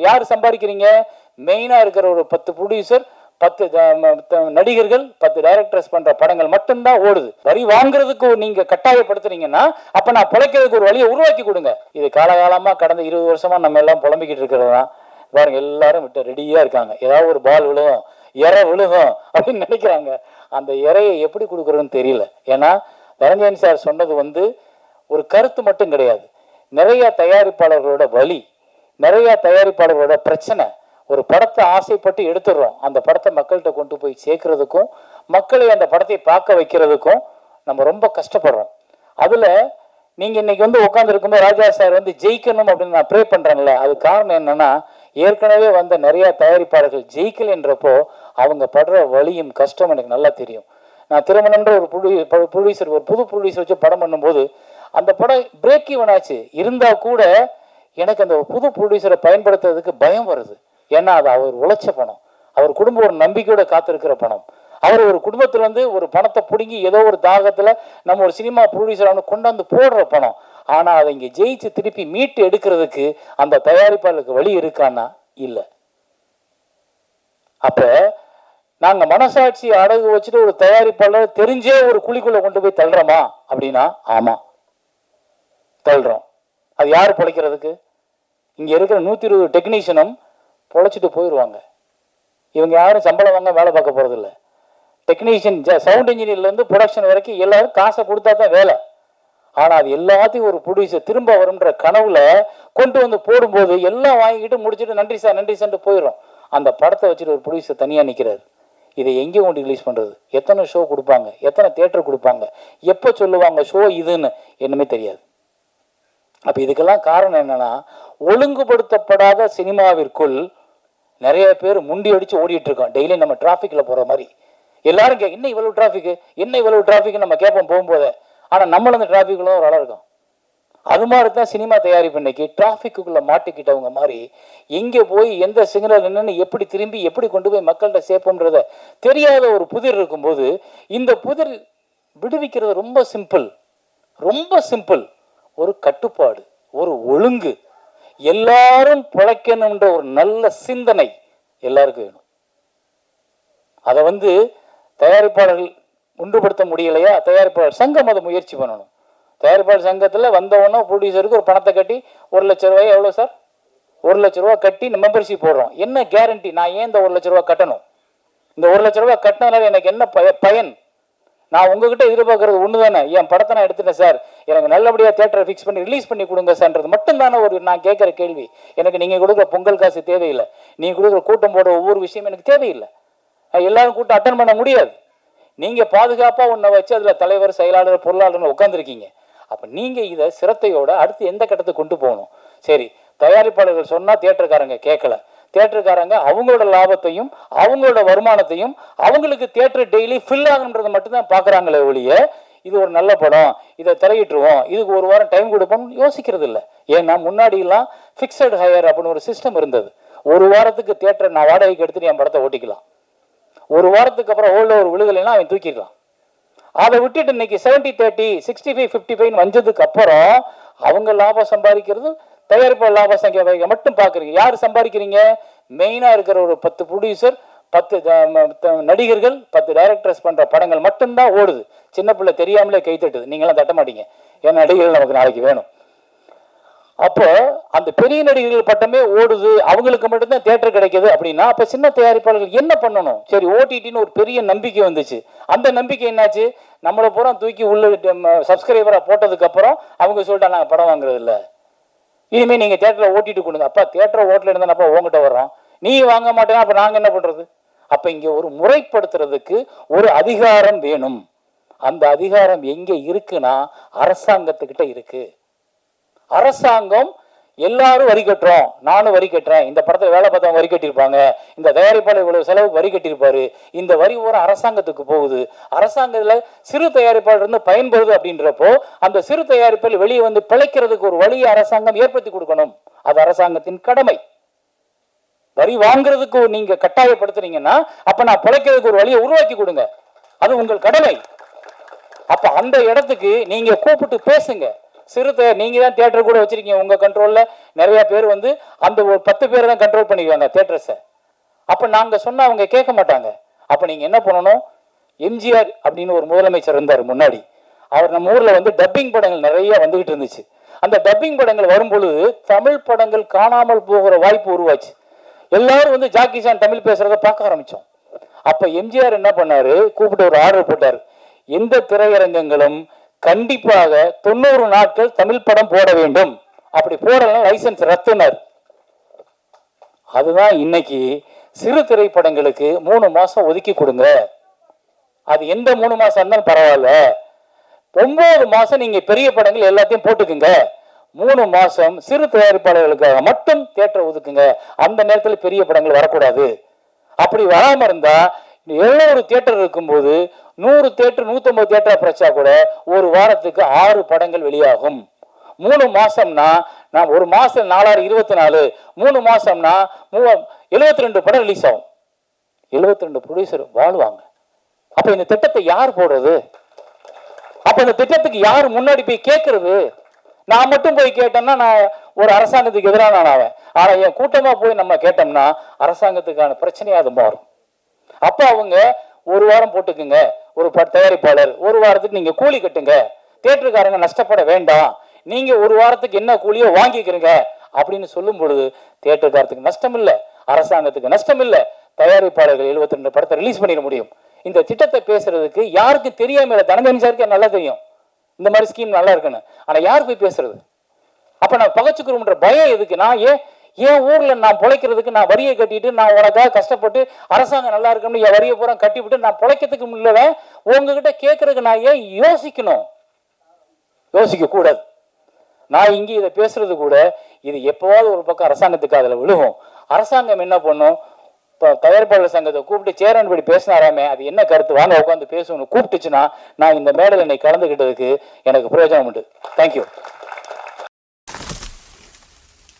யார் சம்பாதிக்கிறீங்க? மெயினா இருக்கிற ஒரு 10 ப்ரொடியூசர், 10 நடிகர்கள், 10 டைரக்டர்ஸ் பண்ற படங்கள் மட்டும்தான் ஓடுது. வரி வாங்குறதுக்கு நீங்க கட்டாயப்படுத்துறீங்கன்னா அப்ப நான் பிழைக்கிறதுக்கு ஒரு வழியை உருவாக்கி கொடுங்க. இது காலகாலமா கடந்த 20 வருஷமா நம்ம எல்லாம் புலம்பிக்கிட்டு இருக்கிறது தான். பாருங்க, எல்லாரும் விட்டு ரெடியா இருக்காங்க. ஏதாவது ஒரு பால் விழுகும், இறை விழுகும் அப்படின்னு நினைக்கிறாங்க. அந்த இறையை எப்படி கொடுக்குறதுன்னு தெரியல. ஏன்னா தனஞ்சயன் சார் சொன்னது ஒரு கருத்து மட்டும் கிடையாது. நிறைய தயாரிப்பாளர்களோட வலி, நிறைய தயாரிப்பாளர்களோட பிரச்சனை. ஒரு படத்தை ஆசைப்பட்டு எடுத்துடுறோம், அந்த படத்தை மக்கள்கிட்ட கொண்டு போய் சேர்க்கறதுக்கும் மக்களை அந்த படத்தை பார்க்க வைக்கிறதுக்கும் நம்ம ரொம்ப கஷ்டப்படுறோம். அதுல நீங்க இன்னைக்கு உட்கார்ந்து இருக்கும்போது ராஜா சார் ஜெயிக்கணும் அப்படின்னு நான் ப்ரே பண்றேன்ல, அது காரணம் என்னன்னா ஏற்கனவே வந்த நிறைய தயாரிப்பாளர்கள் ஜெயிக்கல் என்றப்போ அவங்க படுற வலியும் கஷ்டம் எனக்கு நல்லா தெரியும். நான் திருமணம்ன்ற ஒரு ப்ரொடியூசர், ஒரு புது ப்ரொடியூசர் வச்சு படம் பண்ணும்போது அந்த படம் பிரேக் ஈவன் ஆச்சு. இருந்தா கூட எனக்கு அந்த புது ப்ரொடியூசரை பயன்படுத்துறதுக்கு பயம் வருது. ஏன்னா அது அவர் உழைச்ச பணம், அவர் குடும்பம் ஒரு நம்பிக்கையோட காத்திருக்கிற பணம். அவர் ஒரு குடும்பத்துல ஒரு பணத்தை பிடுங்கி ஏதோ ஒரு தாகத்துல நம்ம ஒரு சினிமா ப்ரொடியூசர் கொண்டாந்து போடுற பணம். ஆனா அதை இங்க ஜெயிச்சு திருப்பி மீட்டு எடுக்கிறதுக்கு அந்த தயாரிப்பாளருக்கு வழி இருக்கான்னா இல்ல. அப்ப நாங்க மனசாட்சி அடகு வச்சுட்டு ஒரு தயாரிப்பாளர் தெரிஞ்சே ஒரு குழிக்குள்ள கொண்டு போய் தள்ளுறோமா அப்படின்னா ஆமா தள்ளுறோம். அது யாரு பொழைக்கிறதுக்கு? இங்க இருக்கிற 120 டெக்னீஷியனும் பொழைச்சிட்டு போயிடுவாங்க. இவங்க யாரும் சம்பளம் வாங்க வேலை பார்க்க போறது இல்லை. டெக்னீஷியன், சவுண்ட் இன்ஜினியர்ல இருந்து ப்ரொடக்ஷன் வரைக்கும் எல்லாரும் காசை கொடுத்தா தான் வேலை. ஆனா அது எல்லாத்தையும் ஒரு ப்ரொடியூசர் திரும்ப வரும்ன்ற கனவுல கொண்டு போடும்போது எல்லாம் வாங்கிட்டு முடிச்சுட்டு நன்றி சார் நன்றி சார் போயிடும். அந்த படத்தை வச்சுட்டு ஒரு ப்ரொடியூசர் தனியா நிக்கிறாரு. இதை எங்கே கொண்டு ரிலீஸ் பண்றது? எத்தனை ஷோ கொடுப்பாங்க? எத்தனை தியேட்டர் கொடுப்பாங்க? எப்போ சொல்லுவாங்க ஷோ இதுன்னு? என்னமே தெரியாது. அப்ப இதுக்கெல்லாம் காரணம் என்னன்னா, ஒழுங்குபடுத்தப்படாத சினிமாவிற்குள் நிறைய பேர் முண்டி அடிச்சு ஓடிட்டு இருக்கோம். டெய்லி நம்ம டிராபிக்ல போற மாதிரி எல்லாரும் என்ன இவ்வளவு டிராபிக், என்ன இவ்வளவு டிராபிக் நம்ம கேட்போம் போகும்போது. ஆனா நம்மள அந்த டிராபிக்ல ஒரு ஆளா இருக்கும். அது மாதிரிதான் சினிமா தயாரிப்பு இன்னைக்கு டிராபிக்குள்ள மாட்டிக்கிட்டவங்க மாதிரி எங்க போய் எந்த சிக்னல் என்னன்னு எப்படி திரும்பி எப்படி கொண்டு போய் மக்கள்கிட்ட சேர்ப்போம்ன்றத தெரியாத ஒரு புதிர் இருக்கும்போது இந்த புதிர் விடுவிக்கிறது ரொம்ப சிம்பிள், ரொம்ப சிம்பிள். ஒரு கட்டுப்பாடு, ஒரு ஒழுங்கு, எல்லாரும் பிழைக்கணும்ன்ற ஒரு நல்ல சிந்தனை எல்லாருக்கும் வேணும். அதை தயாரிப்பாளர்கள் ஒன்றுபடுத்த முடியலையா? தயாரிப்பாளர் சங்கம் அதை முயற்சி பண்ணணும். தயாரிப்பாளர் சங்கத்துல வந்தவொன்னே ப்ரொடியூசருக்கு ஒரு பணத்தை கட்டி 1 லட்ச ரூபாய், எவ்வளவு சார்? 1 லட்ச ரூபாய் கட்டி மெம்பர்ஷிப் போடுறோம். என்ன கேரண்டி? நான் ஏன் இந்த 1 லட்ச ரூபாய் கட்டணும்? இந்த 1 லட்ச ரூபாய் கட்டினதுனால எனக்கு என்ன பயன்? நான் உங்ககிட்ட எதிர்பார்க்கறது ஒண்ணுதானே, என் படத்தை நான் எடுத்துட்டேன் சார், எனக்கு நல்லபடியா தியேட்டரை ஃபிக்ஸ் பண்ணி ரிலீஸ் பண்ணி கொடுங்க சார்ன்றது மட்டும் தானே நான் கேட்கிற கேள்வி. எனக்கு நீங்க கொடுக்குற பொங்கல் காசு தேவையில்லை, நீங்க கொடுக்குற கூட்டம் போடுற ஒவ்வொரு விஷயம் எனக்கு தேவையில்லை. எல்லாரும் கூட்டம் அட்டன் பண்ண முடியாது. நீங்க பாதுகாப்பா ஒன்ன வச்சு அதுல தலைவர், செயலாளர், பொருளாளர் உட்காந்துருக்கீங்க. அப்ப நீங்க இதை சிரத்தையோட அடுத்து எந்த கட்டத்துக்கு கொண்டு போகணும்? சரி, தயாரிப்பாளர்கள் சொன்னா தியேட்டருக்காரங்க கேட்கல. தியேட்டருக்காரங்க அவங்களோட லாபத்தையும் அவங்களோட வருமானத்தையும் அவங்களுக்கு தியேட்டர் டெய்லி ஃபில் ஆகுன்றதை மட்டும்தான் பாக்குறாங்களே ஒழிய இது ஒரு நல்ல படம், இதை திரையிட்டுருவோம், இதுக்கு ஒரு வாரம் டைம் கொடுப்போம் யோசிக்கிறது இல்லை. ஏன்னா முன்னாடி எல்லாம் பிக்சட் ஹையர் அப்படின்னு ஒரு சிஸ்டம் இருந்தது. ஒரு வாரத்துக்கு தியேட்டர் நான் வாடகைக்கு எடுத்துட்டு என் படத்தை ஓட்டிக்கலாம். ஒரு வாரத்துக்கு அப்புறம் ஓல்ட ஒரு விழுதலைன்னா அவன் தூக்கிக்கலாம். அதை விட்டுட்டு இன்னைக்கு 70-30, 65-55 வந்ததுக்கு அப்புறம் அவங்க லாபம் சம்பாதிக்கிறது, தயாரிப்பு லாபம் சம்பாதிக்க மட்டும் பாக்குறீங்க. யாரு சம்பாதிக்கிறீங்க? மெயினா இருக்கிற ஒரு 10 ப்ரொடியூசர், 10 நடிகர்கள், 10 டைரக்டர்ஸ் பண்ற படங்கள் மட்டும்தான் ஓடுது. சின்ன பிள்ளை தெரியாமலே கை தட்டுது. நீங்களாம் தட்ட மாட்டீங்க, ஏன்னா நடிகர்கள் நமக்கு நாளைக்கு வேணும். அப்போ அந்த பெரிய நடிகர்கள் பட்டமே ஓடுது, அவங்களுக்கு மட்டும்தான் தியேட்டர் கிடைக்குது அப்படின்னா அப்ப சின்ன தயாரிப்பாளர்கள் என்ன பண்ணணும்? சரி, ஓடிடின்னு ஒரு பெரிய நம்பிக்கை வந்துச்சு. அந்த நம்பிக்கை என்னாச்சு? நம்மளை பூரா தூக்கி உள்ள சப்ஸ்கிரைபரா போட்டதுக்கு அப்புறம் அவங்க சொல்லிட்டாங்க நாங்க படம் வாங்குறது இல்லை, இனிமே நீங்க தியேட்டர்ல ஓட்டிட்டு கொடுங்க. அப்பா தியேட்டர் ஓட்டல இருந்தா அப்ப உங்ககிட்ட வர்றோம், நீ வாங்க மாட்டேன்னா அப்ப நாங்க என்ன பண்றது? அப்ப இங்க ஒரு முறைப்படுத்துறதுக்கு ஒரு அதிகாரம் வேணும். அந்த அதிகாரம் எங்க இருக்குன்னா அரசாங்கத்துக்கிட்ட இருக்கு. அரசாங்கம் எல்லாரும் வரி கட்டுறோம், நானும் வரி கட்டுறேன், இந்த படத்தை வேலை பார்த்தவங்க வரி கட்டியிருப்பாங்க, இந்த தயாரிப்பாளர் இவ்வளவு செலவுக்கு வரி கட்டியிருப்பாரு, இந்த வரி ஒரு அரசாங்கத்துக்கு போகுது. அரசாங்கத்துல சிறு தயாரிப்பாளர் இருந்து பயன்படுது அப்படின்றப்போ அந்த சிறு தயாரிப்பாளர் வெளியே பிழைக்கிறதுக்கு ஒரு வழியை அரசாங்கம் ஏற்படுத்தி கொடுக்கணும். அது அரசாங்கத்தின் கடமை. வரி வாங்குறதுக்கு நீங்க கட்டாயப்படுத்துறீங்கன்னா அப்ப நான் பிழைக்கிறதுக்கு ஒரு வழியை உருவாக்கி கொடுங்க, அது உங்கள் கடமை. அப்ப அந்த இடத்துக்கு நீங்க கூப்பிட்டு பேசுங்க. நீங்க தான் தியேட்டர் கூட வச்சிருக்கீங்க உங்க கண்ட்ரோல்ல. நிறைய பேர் வந்து அந்த ஒரு 10 பேர் தான் கண்ட்ரோல் பண்ணிக்குவாங்க தியேட்டர்ஸை. அப்ப நாங்க சொன்னா அவங்க கேட்க மாட்டாங்க. அப்ப நீங்க என்ன பண்ணணும், எம்ஜிஆர் அப்படின்னு ஒரு முதலமைச்சர் இருந்தார் முன்னாடி. அவர் நம்ம ஊர்ல வந்து டப்பிங் படங்கள் நிறைய வந்துகிட்டு இருந்துச்சு. அந்த டப்பிங் படங்கள் வரும்பொழுது தமிழ் படங்கள் காணாமல் போகிற வாய்ப்பு உருவாச்சு. எல்லாரும் வந்து ஜாக்கி சான் தமிழ் பேசுறத பார்க்க ஆரம்பிச்சோம். அப்ப எம்ஜிஆர் என்ன பண்ணாரு, கூப்பிட்டு ஒரு ஆர்டர் போட்டார், எந்த திரையரங்கங்களும் கண்டிப்பாக 90 நாட்கள் தமிழ் படம் போட வேண்டும், அப்படி போடலாம் லைசன்ஸ் ரத்துனார். அதுதான் இன்னைக்கு சிறு திரைப்படங்களுக்கு 3 மாசம் ஒதுக்கி கொடுங்க. அது எந்த 3 மாசம் இருந்தாலும் பரவாயில்ல, 9 மாசம் நீங்க பெரிய படங்கள் எல்லாத்தையும் போட்டுக்குங்க, 3 மாசம் சிறு தயாரிப்பாளர்களுக்காக மட்டும் தியேட்டர் ஒதுக்குங்க. அந்த நேரத்தில் பெரிய படங்கள் வரக்கூடாது. அப்படி வராம இருந்தா 700 தியேட்டர் இருக்கும்போது 100 தியேட்டர் 150 தியேட்டர் பிரச்சா கூட ஒரு வாரத்துக்கு 6 படங்கள் வெளியாகும். 3 மாசம்னா நான் ஒரு மாசம் 4024, 3 மாசம்னா 72 படம் ரிலீஸ் ஆகும். 72 ப்ரொடியூசர் வாழ்வாங்க. அப்ப இந்த திட்டத்தை யார் போடுறது? அப்ப இந்த திட்டத்துக்கு யார் முன்னாடி போய் கேட்கறது? நான் மட்டும் போய் கேட்டேன்னா நான் ஒரு அரசாங்கத்துக்கு எதிரான ஆவேன். ஆனா என் கூட்டமா போய் நம்ம கேட்டோம்னா அரசாங்கத்துக்கான பிரச்சனையா அது மாறும். அப்ப அவங்க ஒரு வாரம் போட்டுக்குங்க, ஒரு தயாரிப்பாளர் ஒரு வாரத்துக்கு நீங்க கூலி கட்டுங்க, தியேட்டருக்காரங்க நஷ்டப்பட வேண்டாம், நீங்க ஒரு வாரத்துக்கு என்ன கூலியோ வாங்கிக்கிறீங்க அப்படின்னு சொல்லும் பொழுது தியேட்டருக்காரத்துக்கு நஷ்டம் இல்லை, அரசாங்கத்துக்கு நஷ்டம் இல்லை, தயாரிப்பாளர்கள் 72 படத்தை ரிலீஸ் பண்ணிட முடியும். இந்த திட்டத்தை பேசுறதுக்கு யாருக்கு தெரியாம தனஞ்சன் சாருக்கு நல்லா தெரியும் இந்த மாதிரி ஸ்கீம் நல்லா இருக்குன்னு. ஆனா யார் போய் பேசுறது? அப்ப நான் பகச்சுக்கிறோம்ன்ற பயம் எதுக்கு? நான் ஏன் ஊர்ல நான் பொழைக்கிறதுக்கு நான் வரியை கட்டிட்டு நான் உனக்காக கஷ்டப்பட்டு அரசாங்கம் நல்லா இருக்குன்னு என் வரியை பூரா கட்டிவிட்டு நான் பொழைக்கிறதுக்கு முன்னவே உங்ககிட்ட கேட்கறதுக்கு நான் ஏன் யோசிக்கணும்? யோசிக்க கூடாது. நான் இங்கே இதை பேசுறது கூட இது எப்பவாவது ஒரு பக்கம் அரசாங்கத்துக்கு அதுல விழுகும். அரசாங்கம் என்ன பண்ணும், தயாரிப்பாளர் சங்கத்தை கூப்பிட்டு சேரன் படி பேசினாராமே, அது என்ன கருத்து, வாங்க உட்காந்து பேசணும் கூப்பிட்டுச்சுன்னா நான் இந்த மேடையில் என்னை கலந்துகிட்டதுக்கு எனக்கு பிரயோஜனம் உண்டு. தேங்க்யூ.